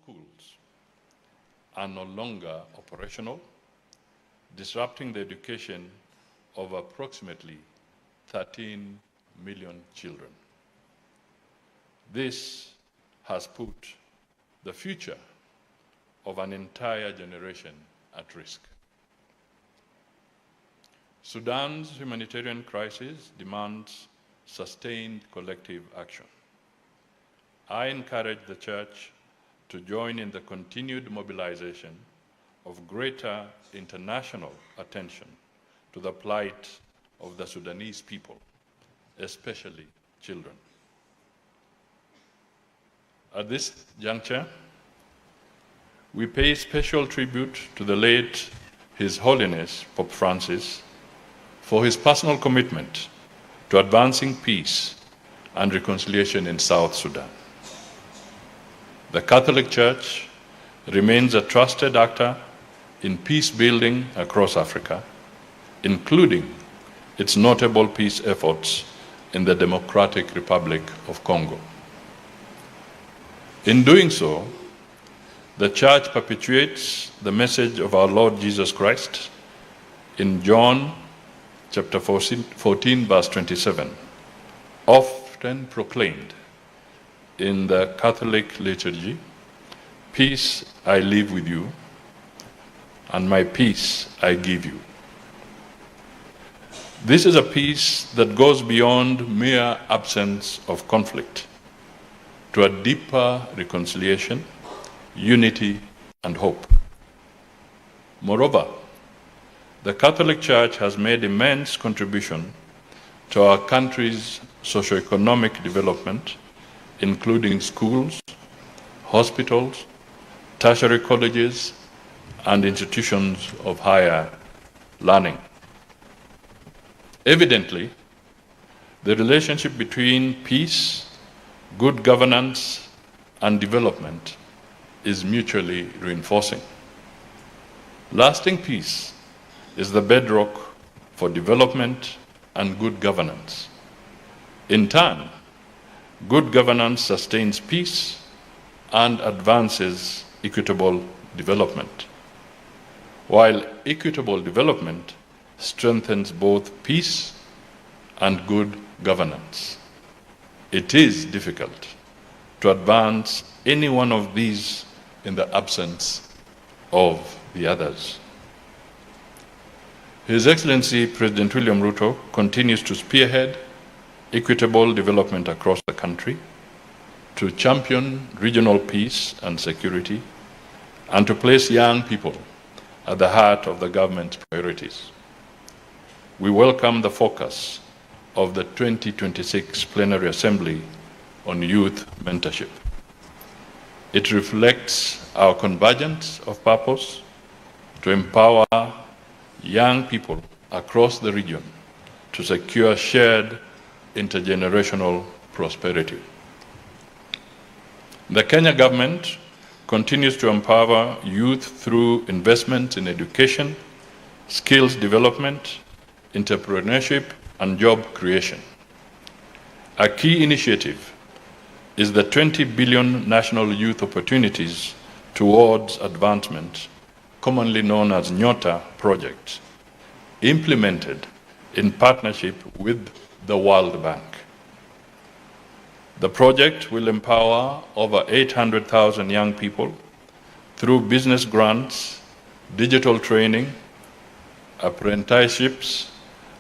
schools are no longer operational, disrupting the education of approximately 13 million children. This has put the future of an entire generation at risk. Sudan's humanitarian crisis demands sustained collective action. I encourage the Church to join in the continued mobilization of greater international attention to the plight of the Sudanese people, especially children. At this juncture, we pay special tribute to the late His Holiness Pope Francis for his personal commitment to advancing peace and reconciliation in South Sudan. The Catholic Church remains a trusted actor in peace building across Africa, including its notable peace efforts in the Democratic Republic of Congo. In doing so, the Church perpetuates the message of our Lord Jesus Christ in John chapter 14, verse 27, often proclaimed in the Catholic liturgy, "Peace I leave with you, and my peace I give you." This is a peace that goes beyond mere absence of conflict to a deeper reconciliation, unity, and hope. Moreover, the Catholic Church has made immense contribution to our country's socio-economic development, including schools, hospitals, tertiary colleges, and institutions of higher learning. Evidently, the relationship between peace, good governance, and development is mutually reinforcing. Lasting peace is the bedrock for development and good governance. In turn, good governance sustains peace and advances equitable development, while equitable development strengthens both peace and good governance. It is difficult to advance any one of these in the absence of the others. His Excellency President William Ruto continues to spearhead equitable development across the country, to champion regional peace and security, and to place young people at the heart of the government's priorities. We welcome the focus of the 2026 Plenary Assembly on youth mentorship. It reflects our convergence of purpose to empower young people across the region to secure shared intergenerational prosperity. The Kenya government continues to empower youth through investment in education, skills development, entrepreneurship, and job creation. A key initiative is the 20 billion National Youth Opportunities Towards Advancement, commonly known as NYOTA project, implemented in partnership with the World Bank. The project will empower over 800,000 young people through business grants, digital training, apprenticeships,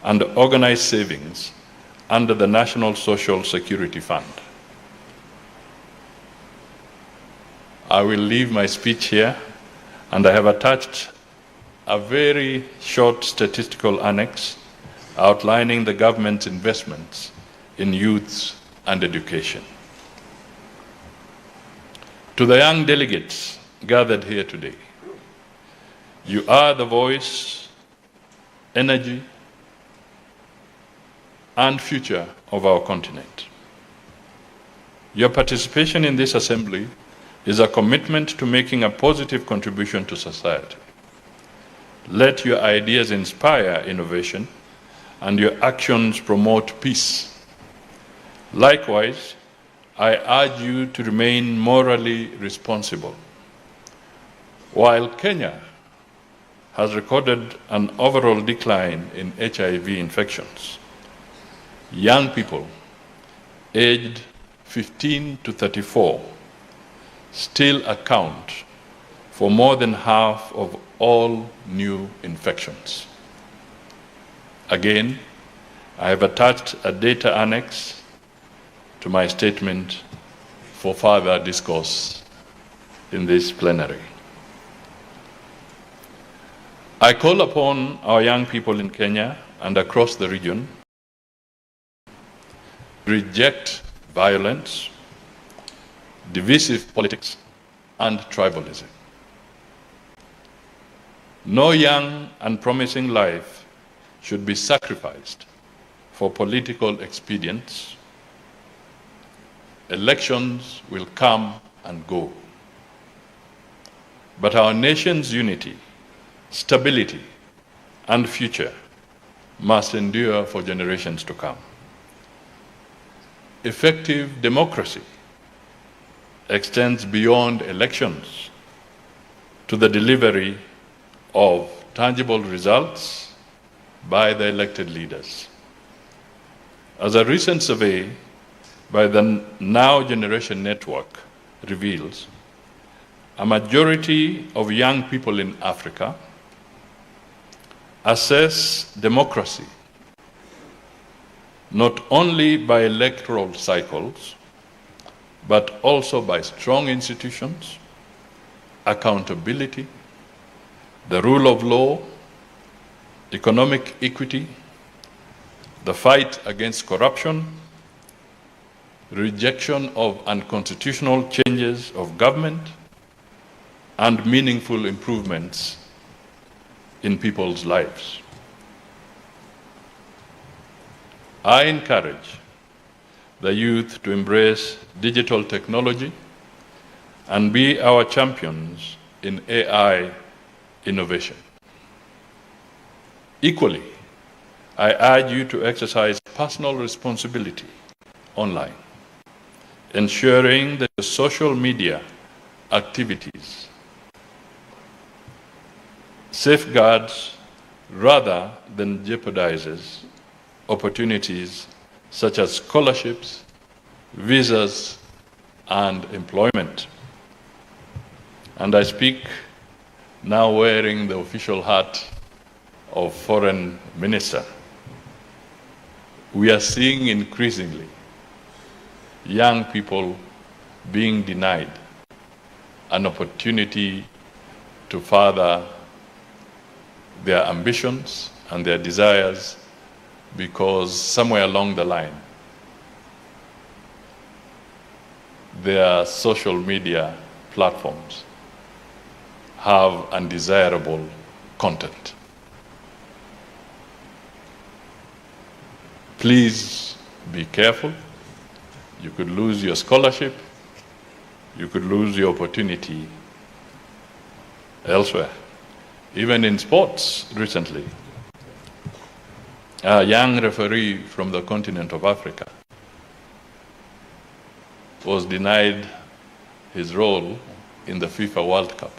and organized savings under the National Social Security Fund. I will leave my speech here, and I have attached a very short statistical annex outlining the government's investments in youth and education. To the young delegates gathered here today, you are the voice, energy, and future of our continent. Your participation in this assembly is a commitment to making a positive contribution to society. Let your ideas inspire innovation and your actions promote peace. Likewise, I urge you to remain morally responsible While Kenya has recorded an overall decline in HIV infections, young people aged 15 to 34 still account for more than half of all new infections. Again, I have attached a data annex to my statement for further discourse in this plenary. I call upon our young people in Kenya and across the region to reject violence, divisive politics, and tribalism. No young and promising life should be sacrificed for political expedience. Elections will come and go, but our nation's unity, stability, and future must endure for generations to come. Effective democracy extends beyond elections to the delivery of tangible results by the elected leaders. As a recent survey by the Now Generation Network reveals, a majority of young people in Africa assess democracy not only by electoral cycles, but also by strong institutions, accountability, the rule of law, economic equity, the fight against corruption, rejection of unconstitutional changes of government, and meaningful improvements in people's lives. I encourage the youth to embrace digital technology and be our champions in AI innovation. Equally, I urge you to exercise personal responsibility online, ensuring that the social media activities safeguards rather than jeopardizes opportunities such as scholarships, visas, and employment. And I speak now wearing the official hat of Foreign Minister. We are seeing increasingly young people being denied an opportunity to further their ambitions and their desires because somewhere along the line, their social media platforms have undesirable content. Please be careful. You could lose your scholarship. You could lose your opportunity elsewhere. Even in sports recently, a young referee from the continent of Africa was denied his role in the FIFA World Cup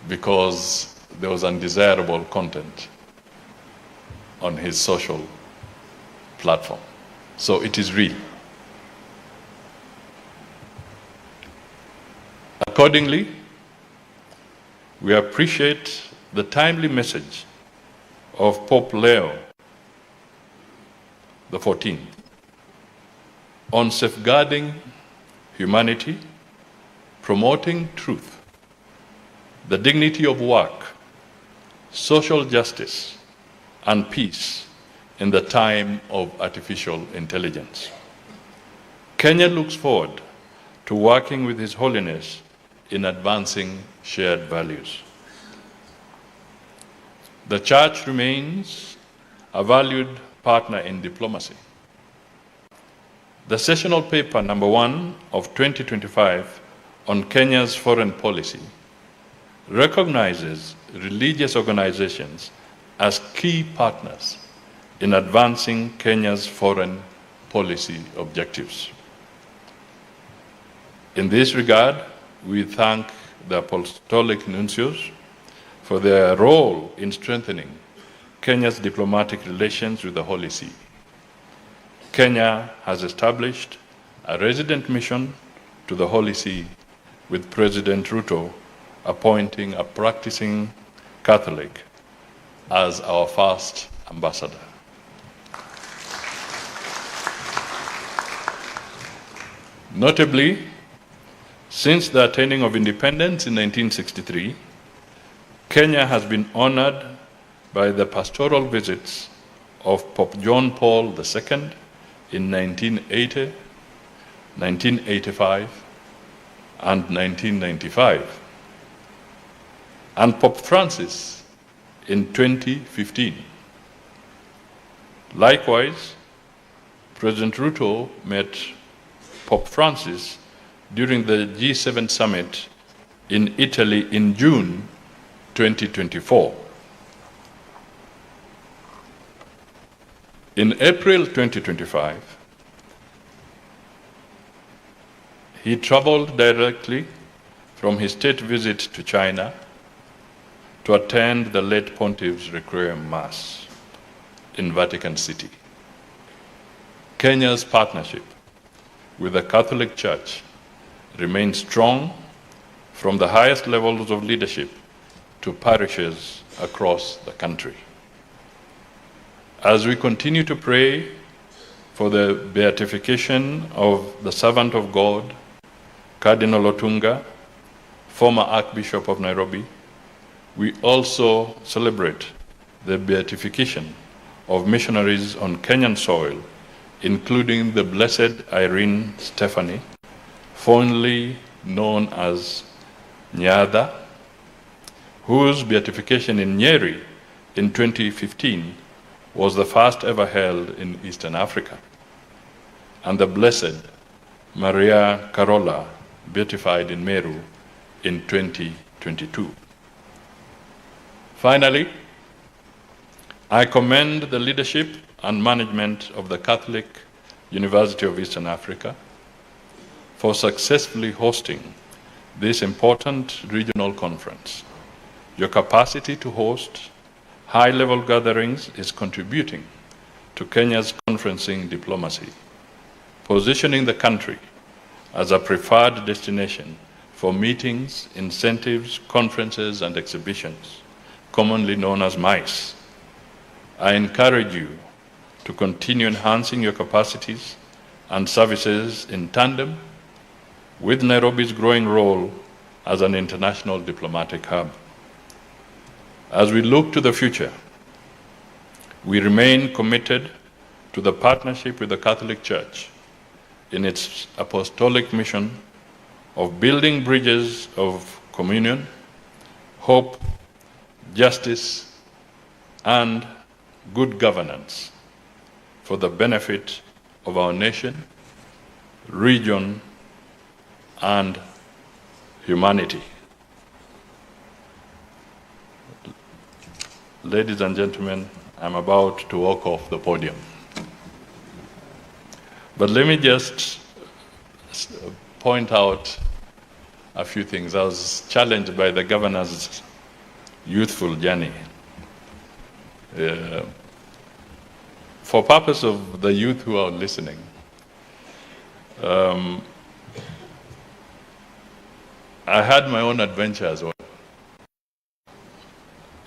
because there was undesirable content on his social platform. So it is real. Accordingly, we appreciate the timely message of Pope Leo XIV on safeguarding humanity, promoting truth, the dignity of work, social justice, and peace in the time of artificial intelligence. Kenya looks forward to working with His Holiness in advancing shared values. The Church remains a valued partner in diplomacy. The sessional paper number 1 of 2025 on Kenya's foreign policy recognizes religious organizations as key partners in advancing Kenya's foreign policy objectives. In this regard, we thank the apostolic nuncios for their role in strengthening Kenya's diplomatic relations with the Holy See. Kenya has established a resident mission to the Holy See, with President Ruto appointing a practicing Catholic as our first ambassador. Notably, since the attaining of independence in 1963, Kenya has been honored by the pastoral visits of Pope John Paul II in 1980, 1985, and 1995, and Pope Francis in 2015. Likewise, President Ruto met Pope Francis during the G7 summit in Italy in June 2024. In April 2025, he traveled directly from his state visit to China to attend the late Pontiff's Requiem Mass in Vatican City. Kenya's partnership with the Catholic Church remains strong, from the highest levels of leadership to parishes across the country. As we continue to pray for the beatification of the servant of God, Cardinal Otunga, former Archbishop of Nairobi, we also celebrate the beatification of missionaries on Kenyan soil, including the Blessed Irene Stephanie, fondly known as Nyada, whose beatification in Nyeri in 2015 was the first ever held in Eastern Africa, and the Blessed Maria Carola, beatified in Meru in 2022. Finally, I commend the leadership and management of the Catholic University of Eastern Africa for successfully hosting this important regional conference. Your capacity to host high-level gatherings is contributing to Kenya's conferencing diplomacy, positioning the country as a preferred destination for meetings, incentives, conferences, and exhibitions, commonly known as MICE. I encourage you to continue enhancing your capacities and services in tandem with Nairobi's growing role as an international diplomatic hub. As we look to the future, we remain committed to the partnership with the Catholic Church in its apostolic mission of building bridges of communion, hope, justice, and good governance for the benefit of our nation, region, and humanity. Ladies and gentlemen, I'm about to walk off the podium. But let me just point out a few things. I was challenged by the governor's youthful journey. For purpose of the youth who are listening, I had my own adventure as well.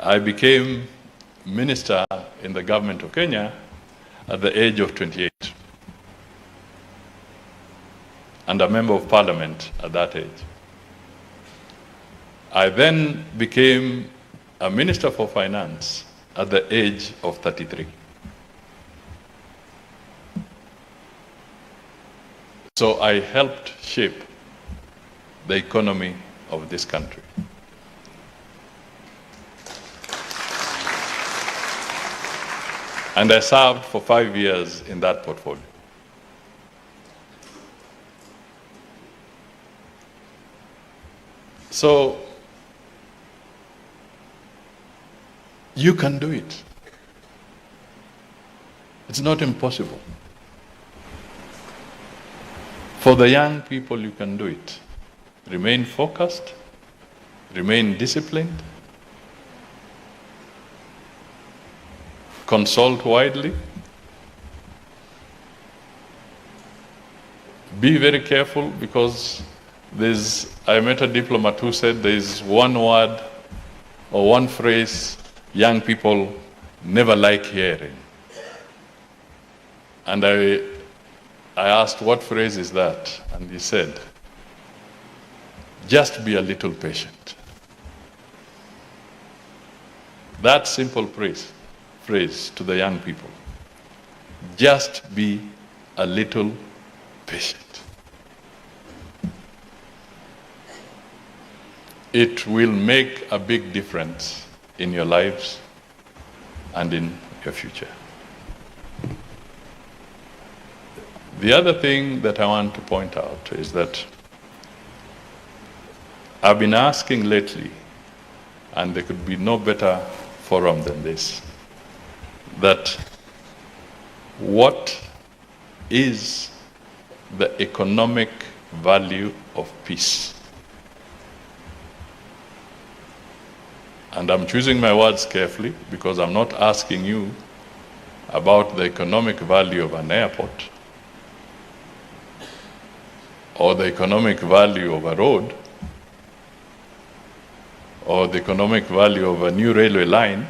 I became minister in the government of Kenya at the age of 28, and a member of parliament at that age. I then became a minister for finance at the age of 33. So I helped shape the economy of this country. And I served for 5 years in that portfolio. So you can do it. It's not impossible. For the young people, you can do it. Remain focused, remain disciplined, consult widely, be very careful, because I met a diplomat who said there's one word or one phrase young people never like hearing. And I asked, what phrase is that? And he said, just be a little patient. That simple phrase to the young people, just be a little patient. It will make a big difference in your lives and in your future. The other thing that I want to point out is that I've been asking lately, and there could be no better forum than this, that what is the economic value of peace? And I'm choosing my words carefully, because I'm not asking you about the economic value of an airport or the economic value of a road or the economic value of a new railway line.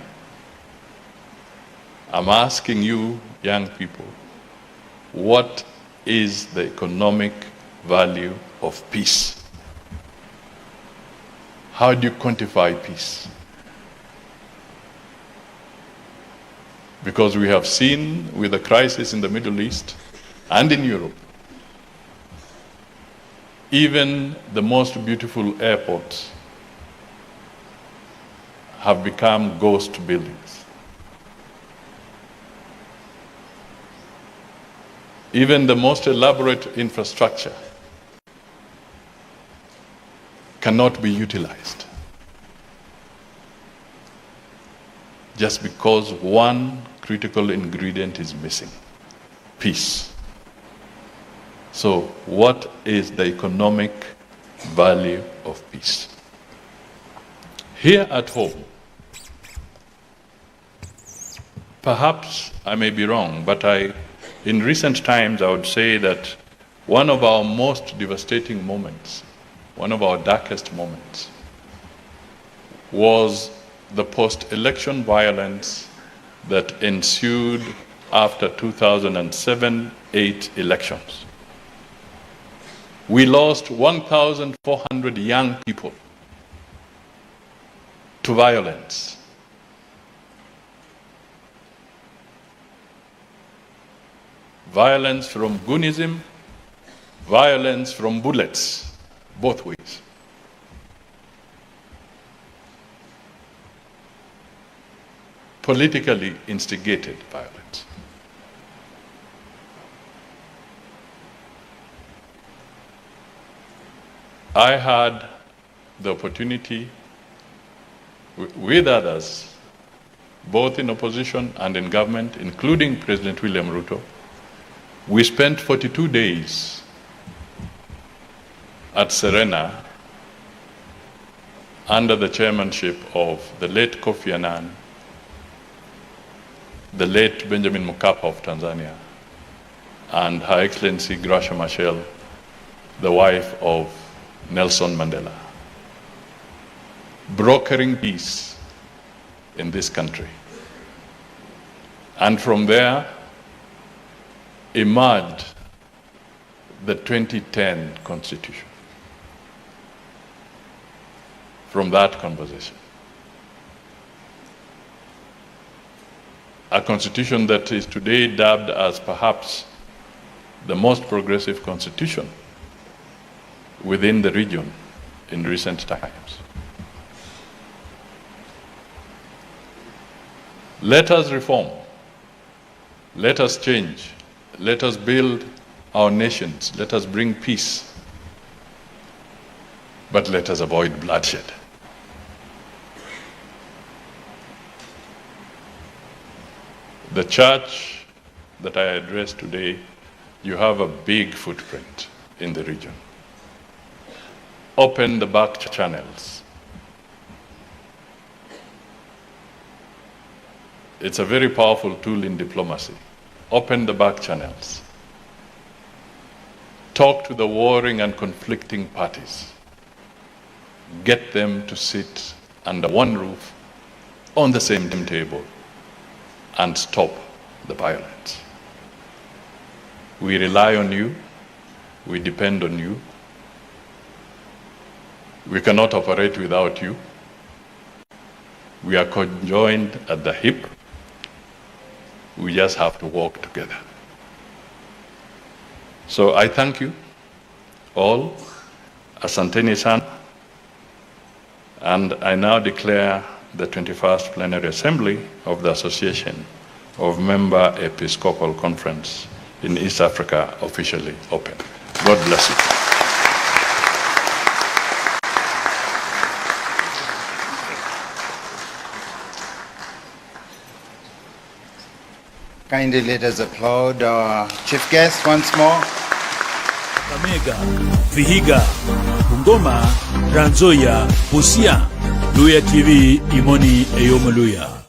I'm asking you, young people, what is the economic value of peace? How do you quantify peace? Because we have seen with the crisis in the Middle East and in Europe, even the most beautiful airports have become ghost buildings. Even the most elaborate infrastructure cannot be utilized just because one critical ingredient is missing: peace. So, what is the economic value of peace? Here at home, perhaps I may be wrong, but in recent times, I would say that one of our most devastating moments, one of our darkest moments, was the post-election violence that ensued after 2007-8 elections. We lost 1,400 young people to violence. Violence from Gunism, violence from bullets, both ways. Politically instigated violence. I had the opportunity with others, both in opposition and in government, including President William Ruto. We spent 42 days at Serena under the chairmanship of the late Kofi Annan, the late Benjamin Mkapa of Tanzania, and Her Excellency Gracia Machel, the wife of Nelson Mandela, brokering peace in this country. And from there emerged the 2010 Constitution. From that conversation. A constitution that is today dubbed as perhaps the most progressive constitution within the region in recent times. Let us reform. Let us change. Let us build our nations. Let us bring peace. But let us avoid bloodshed. The church that I address today, you have a big footprint in the region. Open the back channels. It's a very powerful tool in diplomacy. Open the back channels. Talk to the warring and conflicting parties. Get them to sit under one roof on the same table and stop the violence. We rely on you. We depend on you. We cannot operate without you. We are conjoined at the hip. We just have to walk together. So I thank you all. Asanteni sana. And I now declare the 21st Plenary Assembly of the Association of Member Episcopal Conference in East Africa officially open. God bless you. Kindly let us applaud our chief guest once more. Kakamega, Vihiga, Bungoma, Trans Nzoia, Busia, Luya TV, Imoni Eyomoluya.